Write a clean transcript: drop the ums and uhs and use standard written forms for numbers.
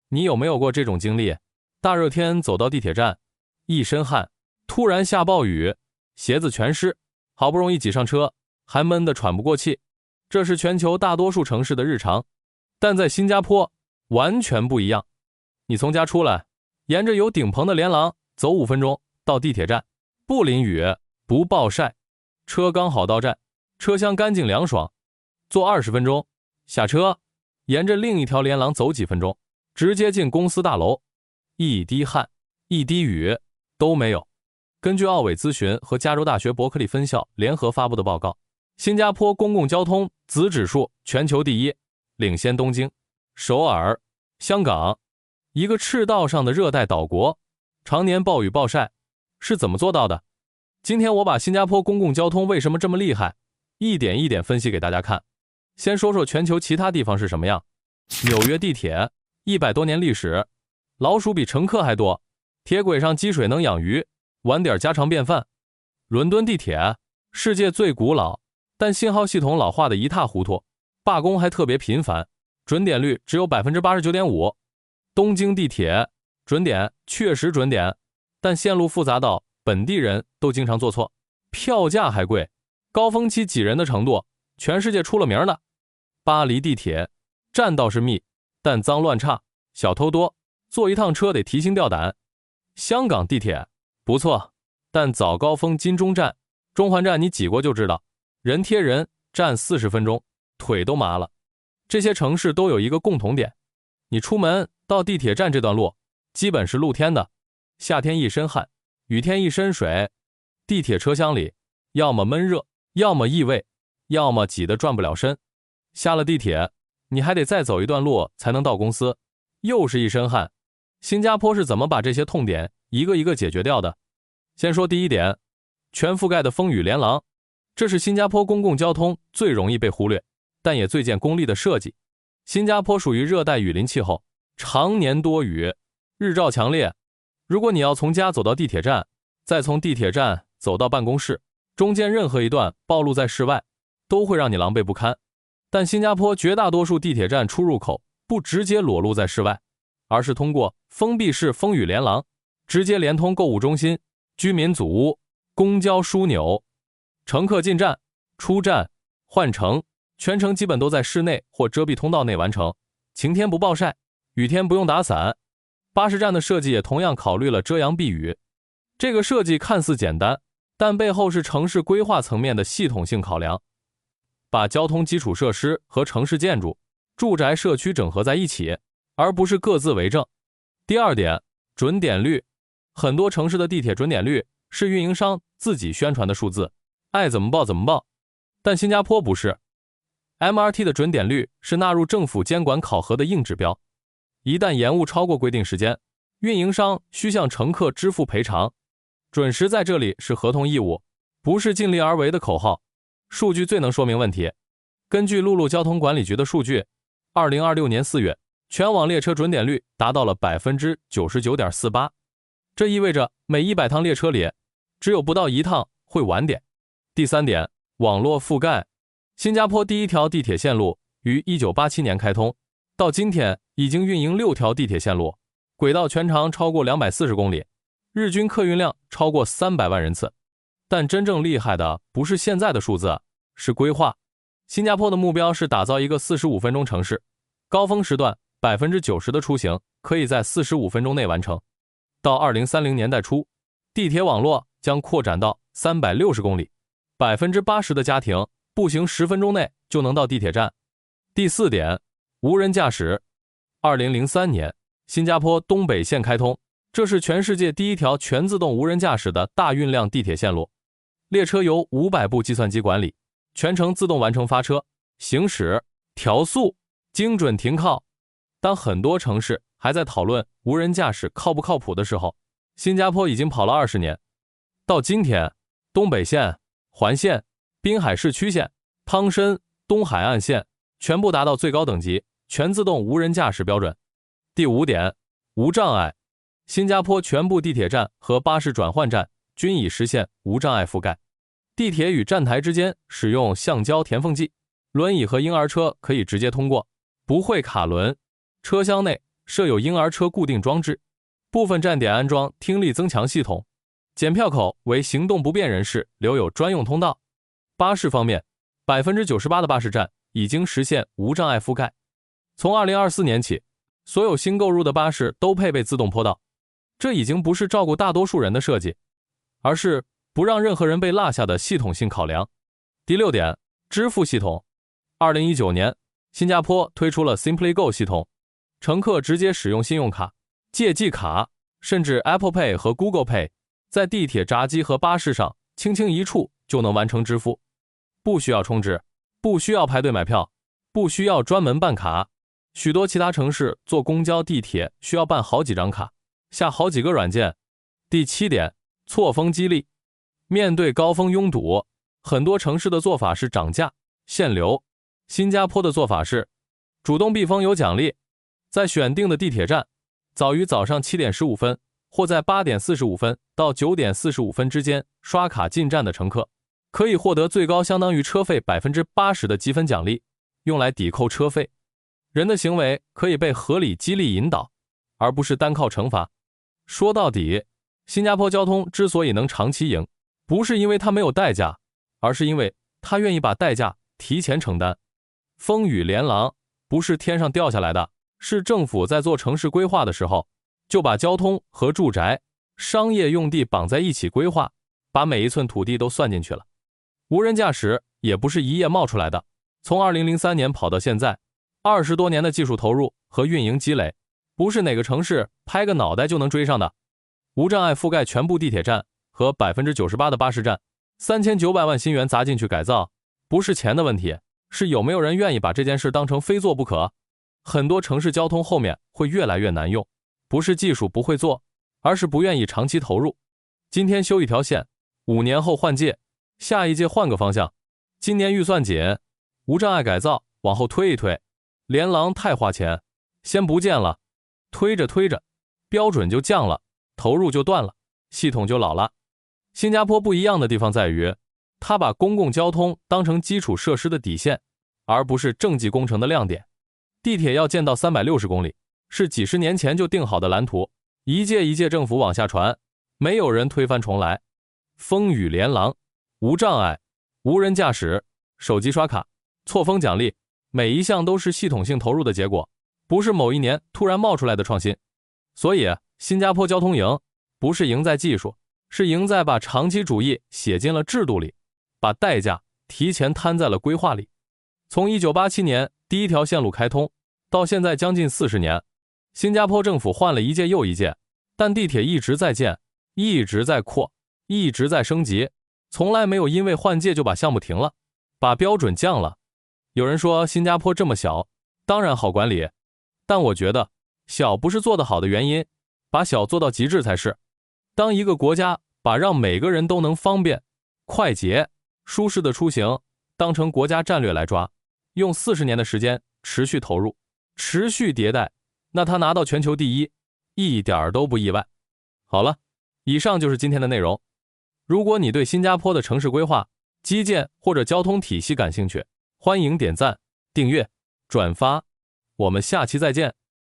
你有没有过这种经历？大热天走到地铁站，一身汗，突然下暴雨，鞋子全湿，好不容易挤上车，还闷得喘不过气。这是全球大多数城市的日常，但在新加坡完全不一样。你从家出来，沿着有顶棚的连廊走5分钟到地铁站，不淋雨，不暴晒，车刚好到站，车厢干净凉爽，坐20分钟，下车，沿着另一条连廊走几分钟，直接进公司大楼，一滴汗一滴雨都没有。根据奥伟咨询和加州大学伯克利分校联合发布的报告，新加坡公共交通紫指数全球第一，领先东京、首尔、香港。一个赤道上的热带岛国，常年暴雨暴晒，是怎么做到的？今天我把新加坡公共交通为什么这么厉害，一点一点分析给大家看。先说说全球其他地方是什么样。纽约地铁100多年历史，老鼠比乘客还多，铁轨上积水能养鱼，晚点家常便饭。伦敦地铁世界最古老，但信号系统老化的一塌糊涂，罢工还特别频繁，准点率只有 89.5%。东京地铁准点确实准点，但线路复杂到本地人都经常坐错，票价还贵，高峰期挤人的程度全世界出了名的。巴黎地铁站倒是密，但脏乱差，小偷多，坐一趟车得提心吊胆。香港地铁不错，但早高峰金钟站、中环站你挤过就知道，人贴人，站40分钟，腿都麻了。这些城市都有一个共同点，你出门到地铁站这段路基本是露天的，夏天一身汗，雨天一身水。地铁车厢里要么闷热，要么异味，要么挤得转不了身。下了地铁你还得再走一段路才能到公司，又是一身汗。新加坡是怎么把这些痛点一个一个解决掉的？先说第一点，全覆盖的风雨连廊，这是新加坡公共交通最容易被忽略，但也最见功力的设计。新加坡属于热带雨林气候，常年多雨，日照强烈。如果你要从家走到地铁站，再从地铁站走到办公室，中间任何一段暴露在室外，都会让你狼狈不堪。但新加坡绝大多数地铁站出入口不直接裸露在室外，而是通过封闭式风雨连廊，直接连通购物中心、居民组屋、公交枢纽。乘客进站、出站、换乘，全程基本都在室内或遮蔽通道内完成，晴天不暴晒，雨天不用打伞。巴士站的设计也同样考虑了遮阳避雨。这个设计看似简单，但背后是城市规划层面的系统性考量，把交通基础设施和城市建筑、住宅社区整合在一起，而不是各自为政。第二点，准点率。很多城市的地铁准点率是运营商自己宣传的数字，爱怎么报怎么报。但新加坡不是， MRT 的准点率是纳入政府监管考核的硬指标，一旦延误超过规定时间，运营商需向乘客支付赔偿。准时在这里是合同义务，不是尽力而为的口号。数据最能说明问题。根据陆路交通管理局的数据，2026年4月，全网列车准点率达到了 99.48%， 这意味着每100趟列车里只有不到1趟会晚点。第三点，网络覆盖。新加坡第一条地铁线路于1987年开通，到今天已经运营6条地铁线路，轨道全长超过240公里，日均客运量超过300万人次。但真正厉害的不是现在的数字，是规划。新加坡的目标是打造一个45分钟城市，高峰时段 90% 的出行可以在45分钟内完成。到2030年代初，地铁网络将扩展到360公里，80% 的家庭步行10分钟内就能到地铁站。第四点，无人驾驶。2003年，新加坡东北线开通，这是全世界第一条全自动无人驾驶的大运量地铁线路。列车由500部计算机管理，全程自动完成发车、行驶、调速、精准停靠。当很多城市还在讨论无人驾驶靠不靠谱的时候，新加坡已经跑了20年。到今天，东北线、环线、滨海市区线、汤申、东海岸线全部达到最高等级全自动无人驾驶标准。第五点，无障碍。新加坡全部地铁站和巴士转换站均已实现无障碍覆盖。地铁与站台之间使用橡胶填缝剂，轮椅和婴儿车可以直接通过，不会卡轮。车厢内设有婴儿车固定装置，部分站点安装听力增强系统，检票口为行动不便人士留有专用通道。巴士方面， 98% 的巴士站已经实现无障碍覆盖。从2024年起，所有新购入的巴士都配备自动坡道，这已经不是照顾大多数人的设计，而是不让任何人被落下的系统性考量。第6点，支付系统。2019年，新加坡推出了 SimplyGo 系统，乘客直接使用信用卡、借记卡，甚至 Apple Pay 和 Google Pay， 在地铁闸机和巴士上轻轻一触就能完成支付，不需要充值，不需要排队买票，不需要专门办卡。许多其他城市坐公交、地铁需要办好几张卡，下好几个软件。第7点，错峰激励。面对高峰拥堵，很多城市的做法是涨价、限流。新加坡的做法是主动避风有奖励，在选定的地铁站，早于早上7点15分或在8点45分到9点45分之间刷卡进站的乘客，可以获得最高相当于车费 80% 的积分奖励，用来抵扣车费。人的行为可以被合理激励引导，而不是单靠惩罚。说到底，新加坡交通之所以能长期赢，不是因为它没有代价，而是因为它愿意把代价提前承担。风雨连廊不是天上掉下来的，是政府在做城市规划的时候，就把交通和住宅、商业用地绑在一起规划，把每一寸土地都算进去了。无人驾驶也不是一夜冒出来的，从2003年跑到现在，20多年的技术投入和运营积累，不是哪个城市拍个脑袋就能追上的。无障碍覆盖全部地铁站和 98% 的巴士站，3900万新元砸进去改造，不是钱的问题，是有没有人愿意把这件事当成非做不可。很多城市交通后面会越来越难用，不是技术不会做，而是不愿意长期投入。今天修一条线，5年后换届，下一届换个方向。今年预算紧，无障碍改造往后推一推，连廊太花钱，先不建了，推着推着，标准就降了，投入就断了，系统就老了。新加坡不一样的地方在于，它把公共交通当成基础设施的底线，而不是政绩工程的亮点。地铁要建到360公里，是几十年前就定好的蓝图，一届一届政府往下传，没有人推翻重来。风雨连廊、无障碍、无人驾驶、手机刷卡、错峰奖励，每一项都是系统性投入的结果，不是某一年突然冒出来的创新。所以新加坡交通赢，不是赢在技术，是赢在把长期主义写进了制度里，把代价提前摊在了规划里。从1987年第一条线路开通到现在将近40年，新加坡政府换了一届又一届，但地铁一直在建，一直在扩，一直在升级，从来没有因为换届就把项目停了，把标准降了。有人说新加坡这么小，当然好管理，但我觉得小不是做得好的原因，把小做到极致才是。当一个国家把让每个人都能方便、快捷、舒适的出行当成国家战略来抓，用40年的时间持续投入、持续迭代，那他拿到全球第一，一点都不意外。好了，以上就是今天的内容。如果你对新加坡的城市规划、基建或者交通体系感兴趣，欢迎点赞、订阅、转发。我们下期再见。